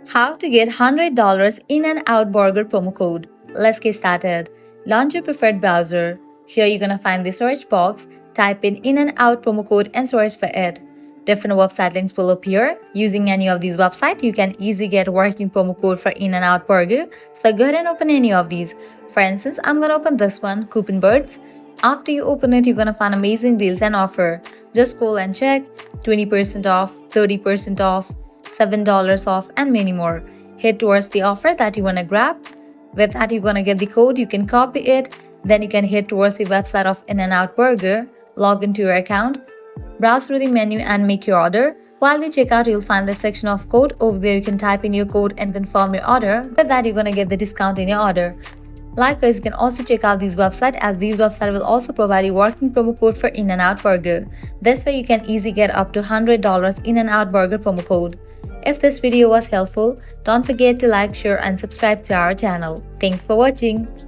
How to get $100 In-N-Out Burger promo code. Let's get started. Launch your preferred browser. Here you're gonna find the search box, type in In-N-Out promo code and search for it. Different website links will appear. Using any of these websites, you can easily get working promo code for In-N-Out Burger. So go ahead and open any of these. For instance, I'm gonna open this one, Coupon Birds. After you open it, you're gonna find amazing deals and offer. Just scroll and check 20% off, 30% off, $7 off, and many more. Head towards the offer that you want to grab. With that, you're going to get the code. You can copy it. Then you can head towards the website of In-N-Out Burger, log into your account, browse through the menu, and make your order. While you check out, you'll find the section of code. Over there, you can type in your code and confirm your order. With that, you're going to get the discount in your order. Likewise, you can also check out these websites, as these websites will also provide you working promo code for In-N-Out Burger. This way you can easily get up to $100 In-N-Out Burger promo code. If this video was helpful, don't forget to like, share and subscribe to our channel. Thanks for watching.